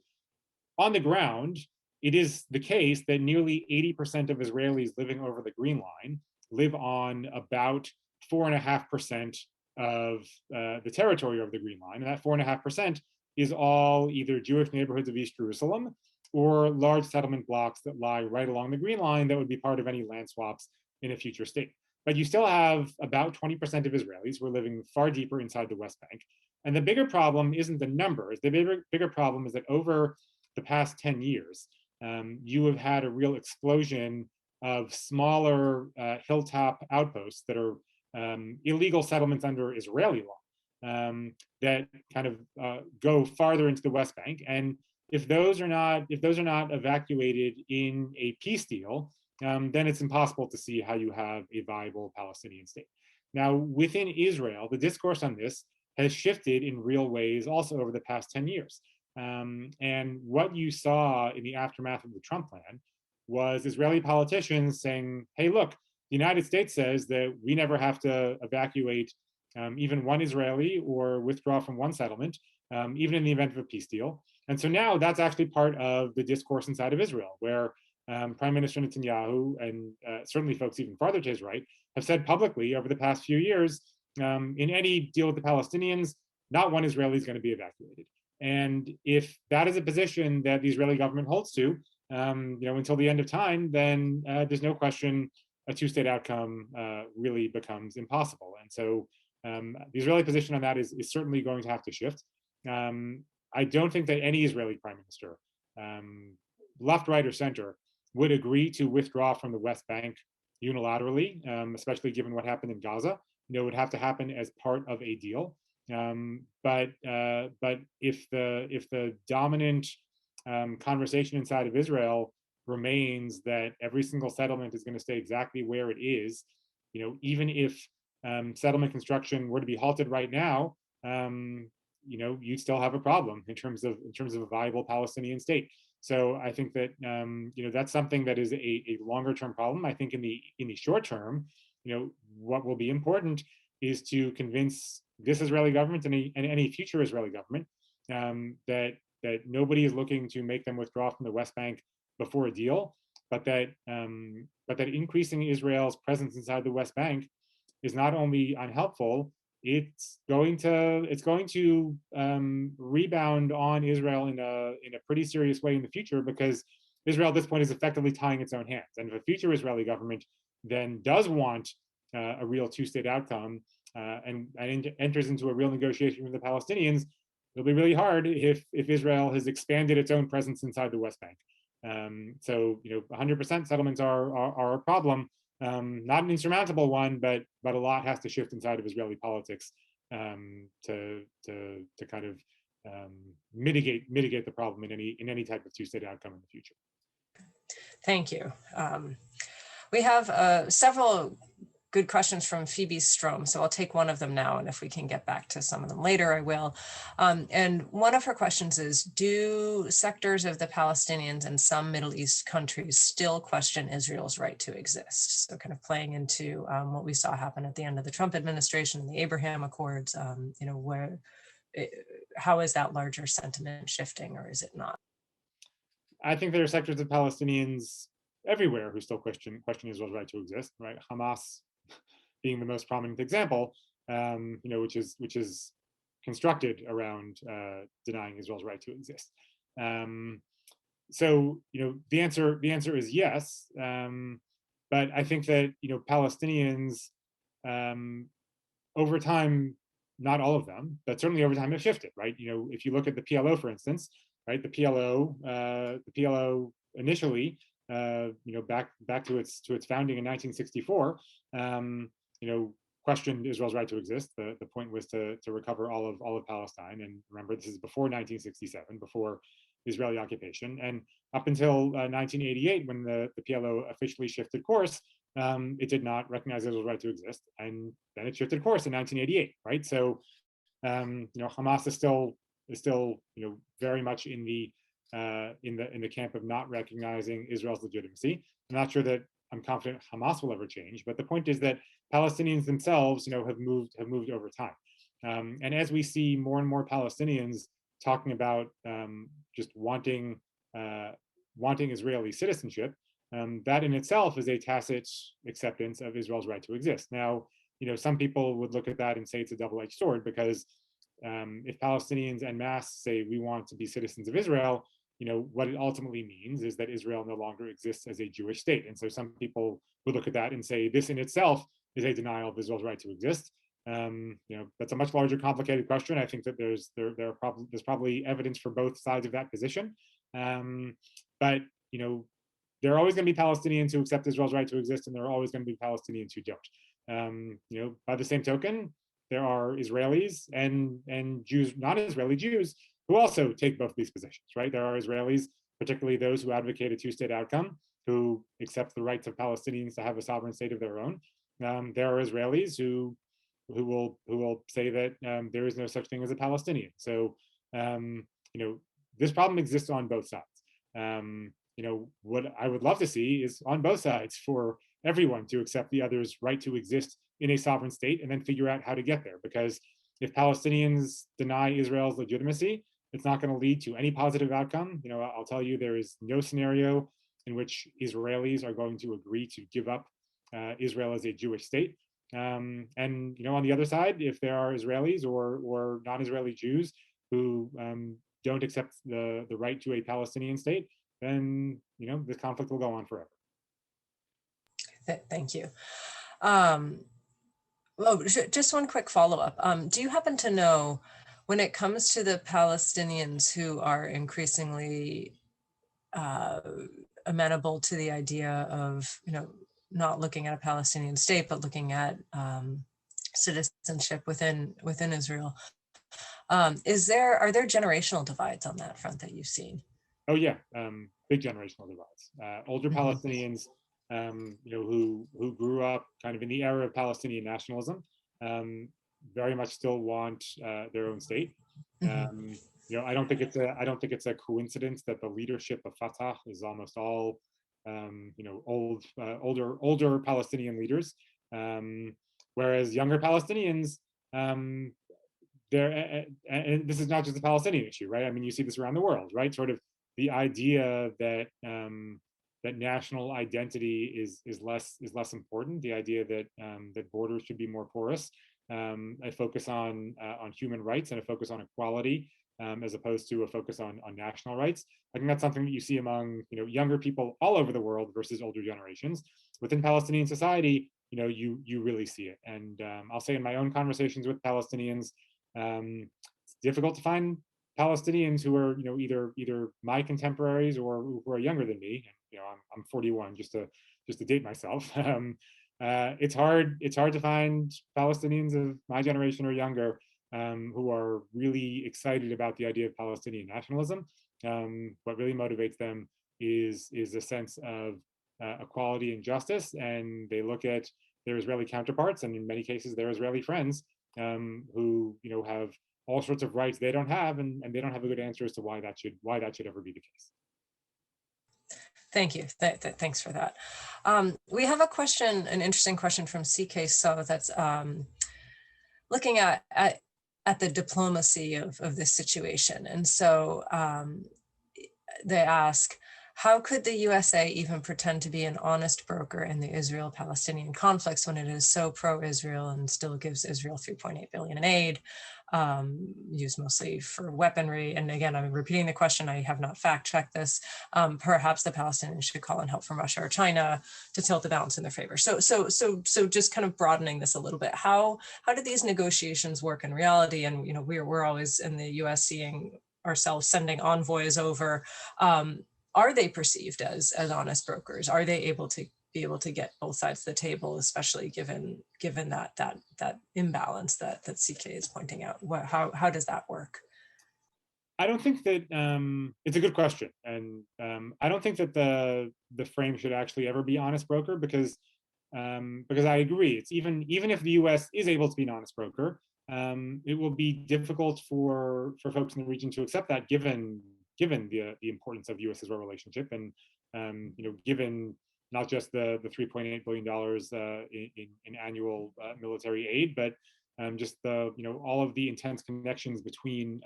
on the ground, it is the case that nearly 80% of Israelis living over the Green Line live on about 4.5% of the territory of the Green Line. And that 4.5% is all either Jewish neighborhoods of East Jerusalem or large settlement blocks that lie right along the Green Line that would be part of any land swaps in a future state. But you still have about 20% of Israelis who are living far deeper inside the West Bank. And the bigger problem isn't the numbers. The bigger problem is that over the past 10 years, you have had a real explosion of smaller hilltop outposts that are illegal settlements under Israeli law that kind of go farther into the West Bank. And if those are not evacuated in a peace deal, then it's impossible to see how you have a viable Palestinian state. Now, within Israel, the discourse on this has shifted in real ways also over the past 10 years. And what you saw in the aftermath of the Trump plan was Israeli politicians saying, hey, look, the United States says that we never have to evacuate even one Israeli or withdraw from one settlement, even in the event of a peace deal. And so now that's actually part of the discourse inside of Israel, where Prime Minister Netanyahu and certainly folks even farther to his right have said publicly over the past few years, in any deal with the Palestinians, not one Israeli is going to be evacuated. And if that is a position that the Israeli government holds to, until the end of time, then there's no question a two-state outcome really becomes impossible. And so the Israeli position on that is certainly going to have to shift. I don't think that any Israeli prime minister, left, right, or center, would agree to withdraw from the West Bank unilaterally, especially given what happened in Gaza. It would have to happen as part of a deal. But if the dominant conversation inside of Israel remains that every single settlement is going to stay exactly where it is, even if settlement construction were to be halted right now, you'd still have a problem in terms of a viable Palestinian state. So I think that that's something that is a longer term problem. I think in the short term, what will be important is to convince this Israeli government and any future Israeli government that nobody is looking to make them withdraw from the West Bank before a deal, but that increasing Israel's presence inside the West Bank is not only unhelpful, it's going to rebound on Israel in a pretty serious way in the future, because Israel at this point is effectively tying its own hands. And if a future Israeli government then does want a real two-state outcome and enters into a real negotiation with the Palestinians, it'll be really hard if Israel has expanded its own presence inside the West Bank. So 100% settlements are a problem. Not an insurmountable one, but a lot has to shift inside of Israeli politics to kind of mitigate the problem in any type of two-state outcome in the future. Thank you. We have several good questions from Phoebe Strom, so I'll take one of them now, and if we can get back to some of them later, I will. And one of her questions is, do sectors of the Palestinians and some Middle East countries still question Israel's right to exist? So kind of playing into what we saw happen at the end of the Trump administration, the Abraham Accords, how is that larger sentiment shifting, or is it not? I think there are sectors of Palestinians everywhere who still question Israel's right to exist, right? Hamas being the most prominent example, which is constructed around denying Israel's right to exist. So the answer is yes, but I think that Palestinians over time, not all of them, but certainly over time have shifted, right? If you look at the PLO, for instance, right, the PLO initially, back to its founding in 1964, questioned Israel's right to exist. The point was to recover all of Palestine. And remember, this is before 1967, before Israeli occupation. And up until 1988, when the PLO officially shifted course, it did not recognize Israel's right to exist. And then it shifted course in 1988, right? So, Hamas is still very much in the camp of not recognizing Israel's legitimacy. I'm not sure that I'm confident Hamas will ever change, but the point is that Palestinians themselves, have moved over time. And as we see more and more Palestinians talking about just wanting Israeli citizenship, that in itself is a tacit acceptance of Israel's right to exist. Now, some people would look at that and say it's a double-edged sword, because if Palestinians en masse say we want to be citizens of Israel, what it ultimately means is that Israel no longer exists as a Jewish state. And so some people would look at that and say this in itself is a denial of Israel's right to exist. That's a much larger, complicated question. I think that there's probably evidence for both sides of that position. But there are always going to be Palestinians who accept Israel's right to exist, and there are always going to be Palestinians who don't. By the same token, there are Israelis and Jews, non-Israeli Jews, who also take both these positions, right? There are Israelis, particularly those who advocate a two-state outcome, who accept the rights of Palestinians to have a sovereign state of their own. There are Israelis who who will say that there is no such thing as a Palestinian. So this problem exists on both sides. What I would love to see is on both sides for everyone to accept the other's right to exist in a sovereign state and then figure out how to get there. Because if Palestinians deny Israel's legitimacy, it's not going to lead to any positive outcome. I'll tell you, there is no scenario in which Israelis are going to agree to give up Israel as a Jewish state. And on the other side, if there are Israelis or non-Israeli Jews who don't accept the right to a Palestinian state, then this conflict will go on forever. Thank you. Just one quick follow-up. Do you happen to know, when it comes to the Palestinians who are increasingly amenable to the idea of not looking at a Palestinian state, but looking at citizenship within Israel, are there generational divides on that front that you've seen? Oh yeah, big generational divides. Older Palestinians, who grew up kind of in the era of Palestinian nationalism, very much still want their own state. I don't think it's a coincidence that the leadership of Fatah is almost all older Palestinian leaders, whereas younger Palestinians, and this is not just a Palestinian issue, right? I mean, you see this around the world, right? Sort of the idea that that national identity is less important. The idea that that borders should be more porous, a focus on human rights and a focus on equality, as opposed to a focus on national rights. I think that's something that you see among younger people all over the world versus older generations. Within Palestinian society, you really see it. And I'll say in my own conversations with Palestinians, it's difficult to find Palestinians who are either my contemporaries or who are younger than me. I'm 41, just to date myself. It's hard to find Palestinians of my generation or younger who are really excited about the idea of Palestinian nationalism. What really motivates them is a sense of equality and justice, and they look at their Israeli counterparts, and in many cases their Israeli friends, who have all sorts of rights they don't have, and they don't have a good answer as to why that should ever be the case. Thank you. Thanks for that. We have a question, an interesting question from CK So that's looking at the diplomacy of this situation. And so they ask, how could the USA even pretend to be an honest broker in the Israel-Palestinian conflicts when it is so pro-Israel and still gives Israel $3.8 billion in aid, used mostly for weaponry? And again, I'm repeating the question, I have not fact-checked this. Perhaps the Palestinians should call in help from Russia or China to tilt the balance in their favor. So just kind of broadening this a little bit, how do these negotiations work in reality? And we're always in the US seeing ourselves sending envoys over. Are they perceived as honest brokers? Are they able to get both sides of the table, especially given that imbalance that CK is pointing out? How does that work? I don't think that it's a good question, and I don't think that the frame should actually ever be honest broker, because I agree, it's even if the US is able to be an honest broker, it will be difficult for folks in the region to accept that, given the importance of US-Israel relationship, and given not just the $3.8 billion in annual military aid, but just all of the intense connections between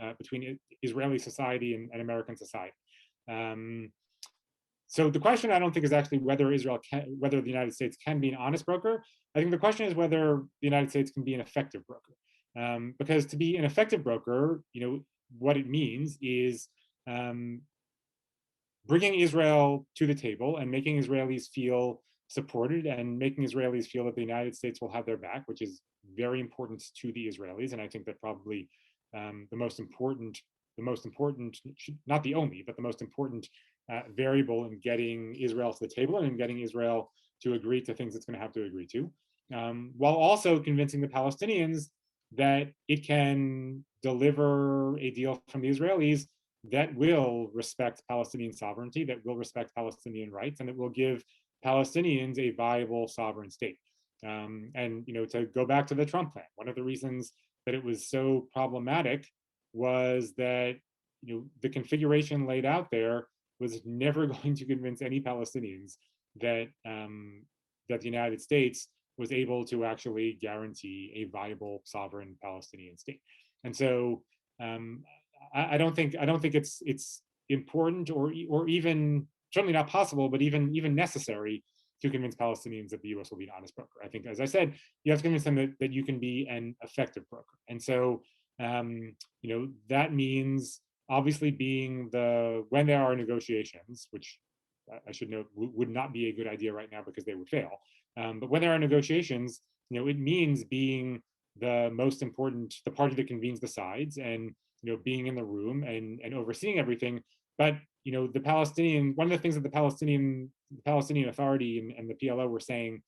Israeli society and American society. So the question, I don't think, is actually whether the United States can be an honest broker. I think the question is whether the United States can be an effective broker. Because to be an effective broker, what it means is bringing Israel to the table and making Israelis feel supported, and making Israelis feel that the United States will have their back, which is very important to the Israelis. And I think that probably the most important, not the only, but the most important variable in getting Israel to the table and in getting Israel to agree to things it's going to have to agree to, while also convincing the Palestinians that it can deliver a deal from the Israelis that will respect Palestinian sovereignty, that will respect Palestinian rights, and that will give Palestinians a viable sovereign state. And to go back to the Trump plan, one of the reasons that it was so problematic was that the configuration laid out there was never going to convince any Palestinians that that the United States was able to actually guarantee a viable sovereign Palestinian state. And so I don't think it's important or even certainly not possible, but even necessary to convince Palestinians that the U.S. will be an honest broker. I think, as I said, you have to convince them that you can be an effective broker. And so, that means obviously being when there are negotiations, which I should note would not be a good idea right now because they would fail. But when there are negotiations, it means being the most important, the party that convenes the sides, and being in the room and overseeing everything. But the Palestinian, one of the things that the Palestinian Authority and the PLO were saying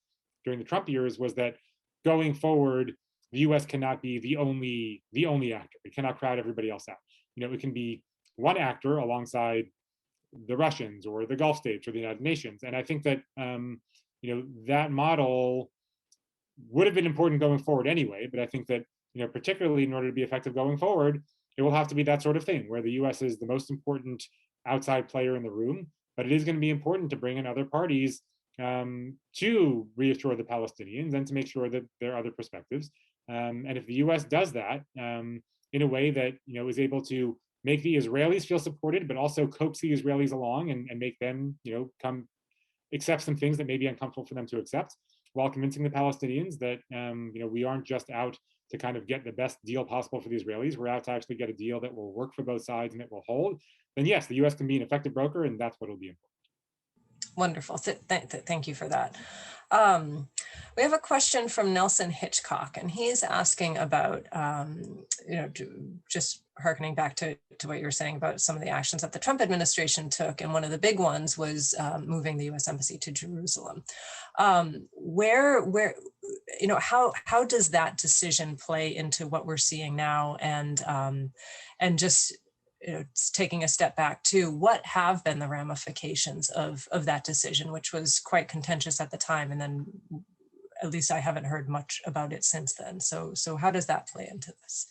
during the Trump years was that going forward, the U.S. cannot be the only actor. It cannot crowd everybody else out. It can be one actor alongside the Russians or the Gulf states or the United Nations. And I think that that model would have been important going forward anyway. But I think that particularly in order to be effective going forward, it will have to be that sort of thing where the U.S. is the most important outside player in the room, but it is going to be important to bring in other parties to reassure the Palestinians and to make sure that there are other perspectives. And if the U.S. does that in a way that is able to make the Israelis feel supported, but also coax the Israelis along and make them come accept some things that may be uncomfortable for them to accept, while convincing the Palestinians that we aren't just out to kind of get the best deal possible for the Israelis. We're out to actually get a deal that will work for both sides and it will hold. Then yes, the U.S. can be an effective broker, and that's what will be important. Wonderful. Thank you for that. We have a question from Nelson Hitchcock, and he's asking about, just hearkening back to what you were saying about some of the actions that the Trump administration took. And one of the big ones was moving the U.S. Embassy to Jerusalem. How does that decision play into what we're seeing now? And just taking a step back to what have been the ramifications of that decision, which was quite contentious at the time, and then at least I haven't heard much about it since then. So how does that play into this?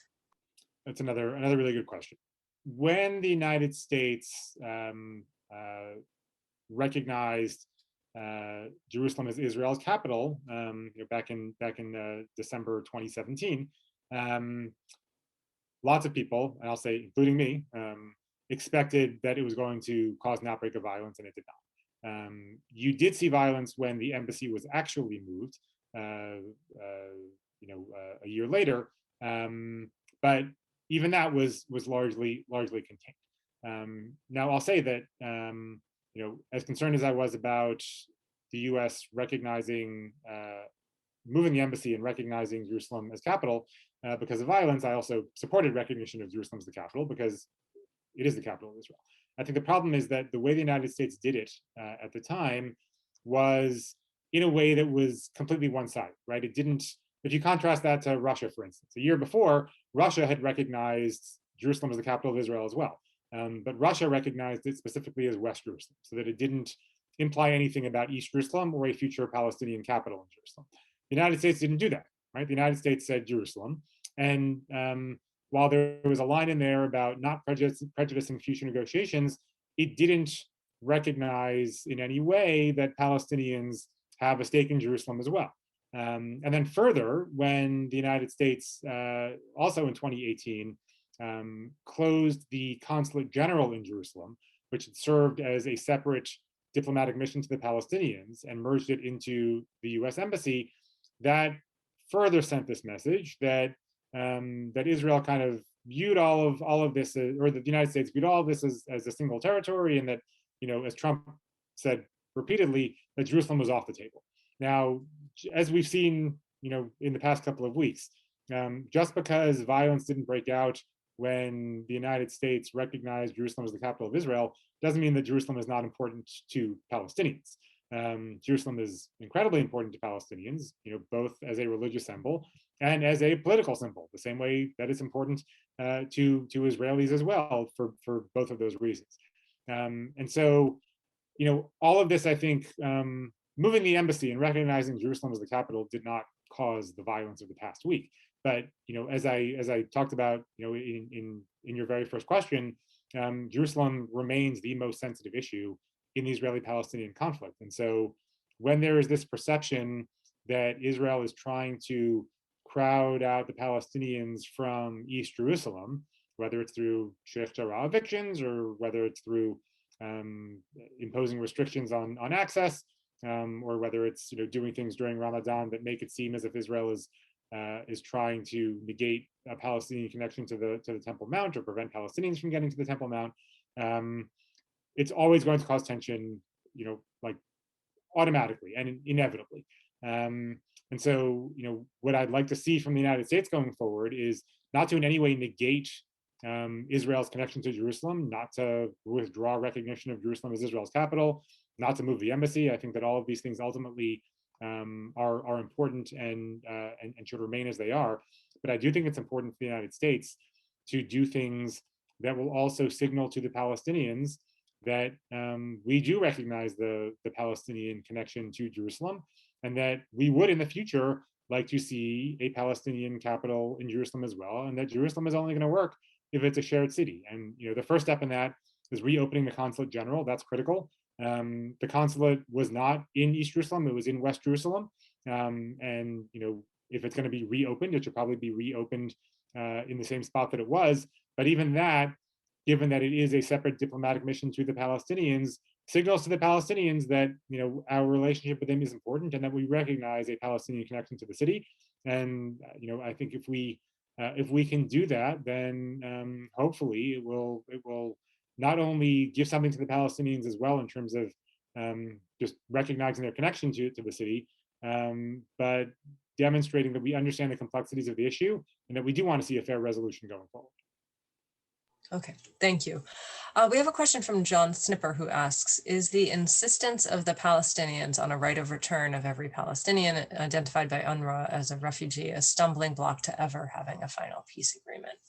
That's another really good question. When the United States recognized Jerusalem as Israel's capital, back in December 2017. Lots of people, and I'll say including me, expected that it was going to cause an outbreak of violence, and it did not. You did see violence when the embassy was actually moved, a year later, but even that was largely contained. Now I'll say that as concerned as I was about the U.S. recognizing, moving the embassy and recognizing Jerusalem as capital because of violence, I also supported recognition of Jerusalem as the capital because it is the capital of Israel. I think the problem is that the way the United States did it at the time was in a way that was completely one-sided, right? It didn't, if you contrast that to Russia, for instance, a year before, Russia had recognized Jerusalem as the capital of Israel as well. But Russia recognized it specifically as West Jerusalem, so that it didn't imply anything about East Jerusalem or a future Palestinian capital in Jerusalem. The United States didn't do that, right? The United States said Jerusalem. And while there was a line in there about not prejudicing future negotiations, it didn't recognize in any way that Palestinians have a stake in Jerusalem as well. And then further, when the United States, also in 2018, closed the consulate general in Jerusalem, which had served as a separate diplomatic mission to the Palestinians, and merged it into the U.S. embassy, that further sent this message that that Israel kind of viewed all of this, or that the United States viewed all of this as a single territory, and that, as Trump said repeatedly, that Jerusalem was off the table. Now, as we've seen, in the past couple of weeks, just because violence didn't break out when the United States recognized Jerusalem as the capital of Israel, doesn't mean that Jerusalem is not important to Palestinians. Jerusalem is incredibly important to Palestinians, both as a religious symbol and as a political symbol, the same way that it's important to Israelis as well, for both of those reasons. And so, all of this, I think, moving the embassy and recognizing Jerusalem as the capital did not cause the violence of the past week. But as I talked about, in your very first question, Jerusalem remains the most sensitive issue in the Israeli-Palestinian conflict. And so when there is this perception that Israel is trying to crowd out the Palestinians from East Jerusalem, whether it's through Sheikh Jarrah evictions or whether it's through imposing restrictions on access, or whether it's doing things during Ramadan that make it seem as if Israel is trying to negate a Palestinian connection to the Temple Mount or prevent Palestinians from getting to the Temple Mount. It's always going to cause tension, like automatically and inevitably. And so, what I'd like to see from the United States going forward is not to in any way negate Israel's connection to Jerusalem, not to withdraw recognition of Jerusalem as Israel's capital, not to move the embassy. I think that all of these things ultimately are important and should remain as they are. But I do think it's important for the United States to do things that will also signal to the Palestinians that we do recognize the Palestinian connection to Jerusalem, and that we would in the future like to see a Palestinian capital in Jerusalem as well, and that Jerusalem is only going to work if it's a shared city. And the first step in that is reopening the consulate general. That's critical. The consulate was not in East Jerusalem; it was in West Jerusalem. And if it's going to be reopened, it should probably be reopened in the same spot that it was. But even that, given that it is a separate diplomatic mission to the Palestinians, signals to the Palestinians that our relationship with them is important and that we recognize a Palestinian connection to the city. And I think if we can do that, then hopefully it will not only give something to the Palestinians as well in terms of just recognizing their connection to the city, but demonstrating that we understand the complexities of the issue and that we do want to see a fair resolution going forward. Okay, thank you. We have a question from John Snipper who asks, is the insistence of the Palestinians on a right of return of every Palestinian identified by UNRWA as a refugee a stumbling block to ever having a final peace agreement?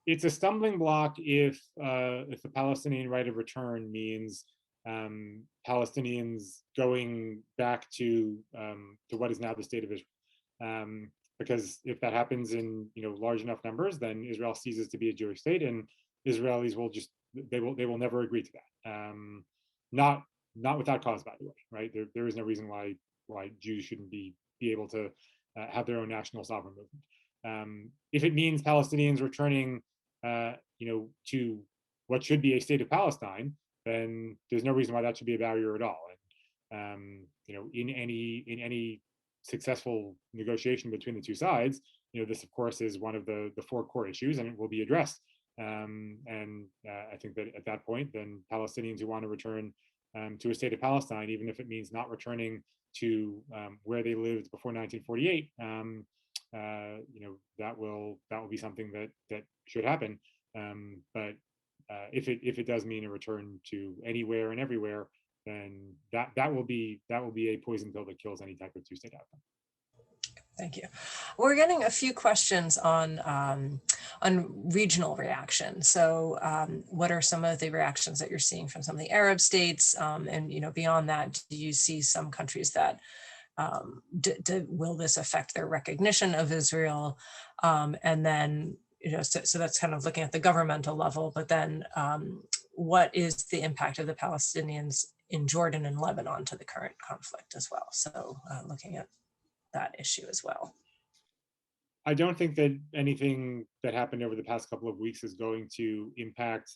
It's a stumbling block if the Palestinian right of return means Palestinians going back to what is now the state of Israel. Because if that happens in large enough numbers, then Israel ceases to be a Jewish state, and Israelis will they will never agree to that. Not without cause, by the way, right? There is no reason why Jews shouldn't be able to have their own national sovereign movement. If it means Palestinians returning, to what should be a state of Palestine, then there's no reason why that should be a barrier at all. And in any successful negotiation between the two sides, this of course is one of the four core issues, and it will be addressed. And I think that at that point, then Palestinians who want to return to a state of Palestine, even if it means not returning to where they lived before 1948, that will be something that should happen. But if it does mean a return to anywhere and everywhere, then that will be a poison pill that kills any type of two-state outcome. Thank you. We're getting a few questions on regional reaction. So, what are some of the reactions that you're seeing from some of the Arab states? And beyond that, do you see some countries that will this affect their recognition of Israel? And then, so that's kind of looking at the governmental level. But then, what is the impact of the Palestinians in Jordan and Lebanon to the current conflict as well? So looking at that issue as well. I don't think that anything that happened over the past couple of weeks is going to impact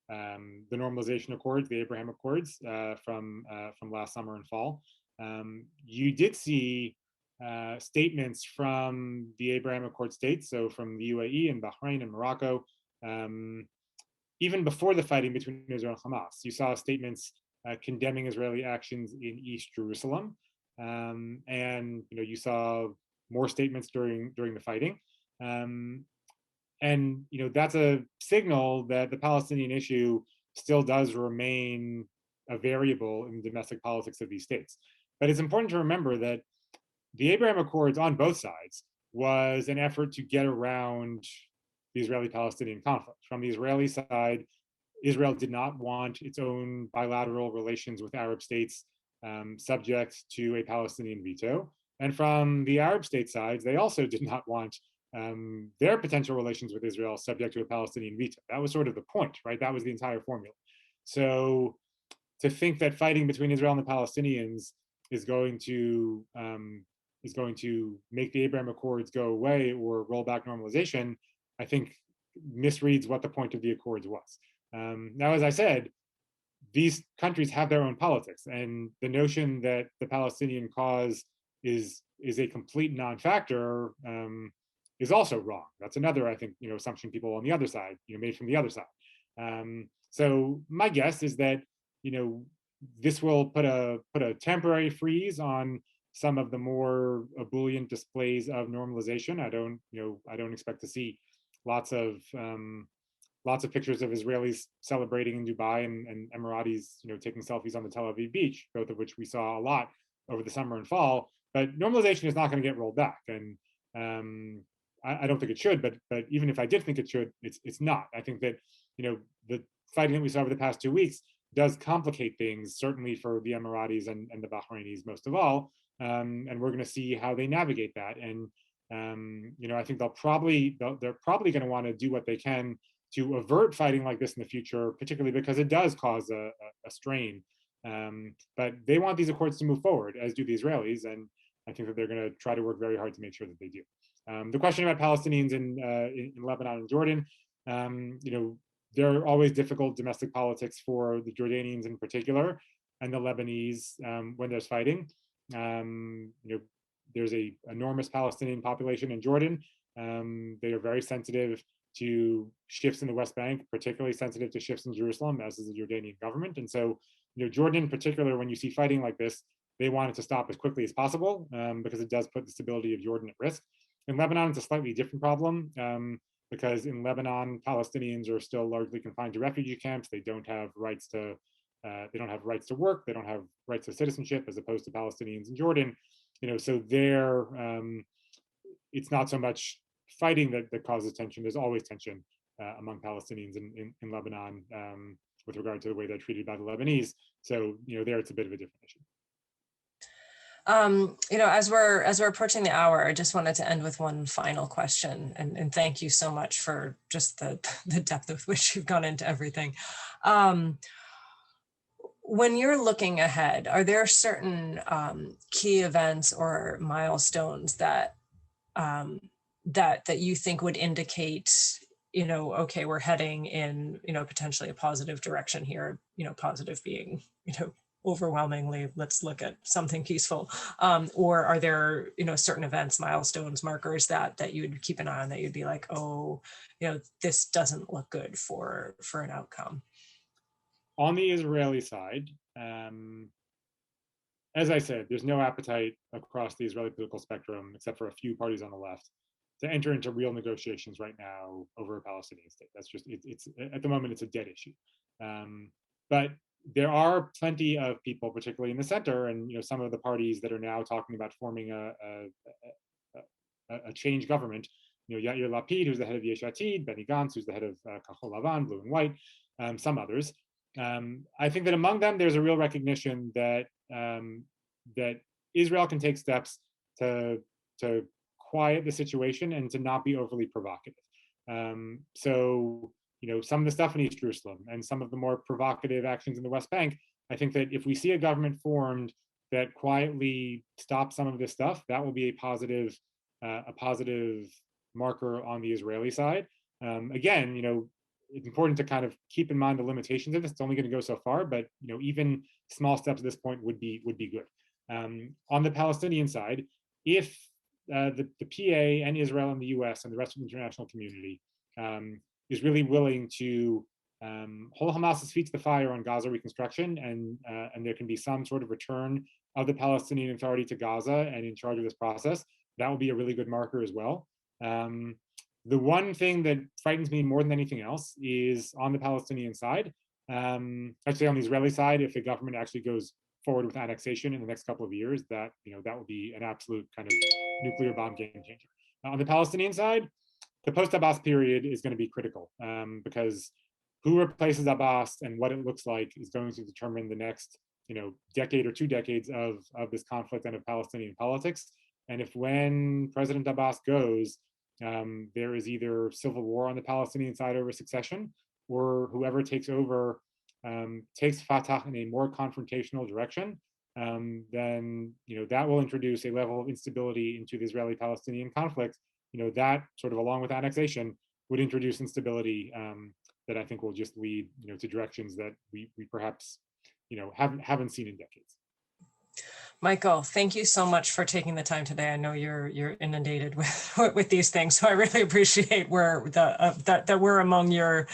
the normalization accords, the Abraham Accords from last summer and fall. You did see statements from the Abraham Accord states, so from the UAE and Bahrain and Morocco, even before the fighting between Israel and Hamas. You saw statements condemning Israeli actions in East Jerusalem, and you saw more statements during the fighting, and that's a signal that the Palestinian issue still does remain a variable in the domestic politics of these states. But it's important to remember that the Abraham Accords on both sides was an effort to get around the Israeli-Palestinian conflict. From the Israeli side, Israel did not want its own bilateral relations with Arab states subject to a Palestinian veto. And from the Arab state sides, they also did not want their potential relations with Israel subject to a Palestinian veto. That was sort of the point, right? That was the entire formula. So to think that fighting between Israel and the Palestinians is going to make the Abraham Accords go away or roll back normalization, I think misreads what the point of the Accords was. Now, as I said, these countries have their own politics, and the notion that the Palestinian cause is a complete non-factor is also wrong. That's another, I think, assumption people on the other side, made from the other side. So my guess is that, this will put a temporary freeze on some of the more ebullient displays of normalization. I don't expect to see lots of pictures of Israelis celebrating in Dubai and Emiratis, taking selfies on the Tel Aviv beach, both of which we saw a lot over the summer and fall. But normalization is not going to get rolled back, and I don't think it should. But even if I did think it should, it's not. I think that the fighting that we saw over the past 2 weeks does complicate things, certainly for the Emiratis and the Bahrainis most of all. And we're going to see how they navigate that. And I think they're probably going to want to do what they can to avert fighting like this in the future, particularly because it does cause a strain. But they want these accords to move forward, as do the Israelis, and I think that they're going to try to work very hard to make sure that they do. The question about Palestinians in Lebanon and Jordan, there are always difficult domestic politics for the Jordanians in particular, and the Lebanese when there's fighting. There's an enormous Palestinian population in Jordan. They are very sensitive to shifts in the West Bank, particularly sensitive to shifts in Jerusalem, as is the Jordanian government. And so, Jordan in particular, when you see fighting like this, they want it to stop as quickly as possible because it does put the stability of Jordan at risk. In Lebanon, it's a slightly different problem because in Lebanon, Palestinians are still largely confined to refugee camps. They don't have rights to work. They don't have rights to citizenship, as opposed to Palestinians in Jordan. So there, it's not so much fighting that causes tension. There's always tension among Palestinians in Lebanon with regard to the way they're treated by the Lebanese. So there it's a bit of a different issue. As we're approaching the hour, I just wanted to end with one final question, and thank you so much for just the depth with which you've gone into everything. When you're looking ahead, are there certain key events or milestones that you think would indicate, okay, we're heading in, potentially a positive direction here, positive being, overwhelmingly, let's look at something peaceful, or are there, certain events, milestones, markers that you would keep an eye on, that you'd be like, oh, this doesn't look good for an outcome? On the Israeli side, as I said, there's no appetite across the Israeli political spectrum, except for a few parties on the left, to enter into real negotiations right now over a Palestinian state. That's just, it's at the moment, it's a dead issue. But there are plenty of people, particularly in the center, and some of the parties that are now talking about forming a change government. Yair Lapid, who's the head of Yesh Atid, Benny Gantz, who's the head of Kahol Lavan, blue and white, some others. I think that among them, there's a real recognition that that Israel can take steps to quiet the situation and to not be overly provocative. So, some of the stuff in East Jerusalem and some of the more provocative actions in the West Bank, I think that if we see a government formed that quietly stops some of this stuff, that will be a positive marker on the Israeli side. Again, it's important to kind of keep in mind the limitations of this. It's only going to go so far, but even small steps at this point would be good. On the Palestinian side, if the PA and Israel and the US and the rest of the international community is really willing to hold Hamas's feet to the fire on Gaza reconstruction, and there can be some sort of return of the Palestinian Authority to Gaza and in charge of this process, that will be a really good marker as well. The one thing that frightens me more than anything else is on the Palestinian side, actually on the Israeli side, if the government actually goes forward with annexation in the next couple of years, that that will be an absolute kind of nuclear bomb game changer. On the Palestinian side, the post-Abbas period is going to be critical because who replaces Abbas and what it looks like is going to determine the next decade or 2 decades of this conflict and of Palestinian politics. And if when President Abbas goes, there is either civil war on the Palestinian side over succession, or whoever takes over takes Fatah in a more confrontational direction, then that will introduce a level of instability into the Israeli-Palestinian conflict. That sort of, along with annexation, would introduce instability that I think will just lead to directions that we perhaps haven't seen in decades. Michael, thank you so much for taking the time today. I know you're inundated with these things, so I really appreciate that we're among your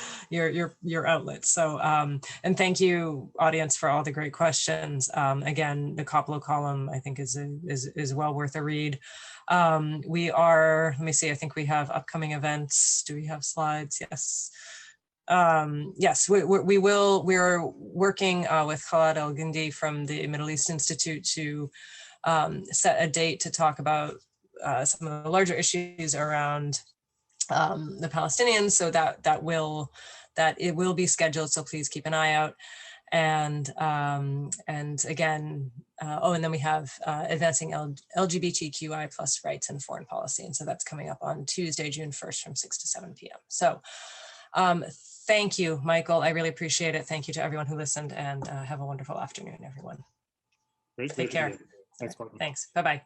outlets. So and thank you, audience, for all the great questions. Again, the Koplow column I think is well worth a read. We are, let me see, I think we have upcoming events. Do we have slides? Yes. Yes, we're working with Khaled El Gundi from the Middle East Institute to set a date to talk about some of the larger issues around the Palestinians, so that it will be scheduled, so please keep an eye out. And again, and then we have advancing LGBTQI plus rights and foreign policy, and so that's coming up on Tuesday, June 1st from 6 to 7 p.m. So thank you, Michael. I really appreciate it. Thank you to everyone who listened, and have a wonderful afternoon, everyone. Great. Take care. Thanks, Courtney. Thanks. Bye-bye.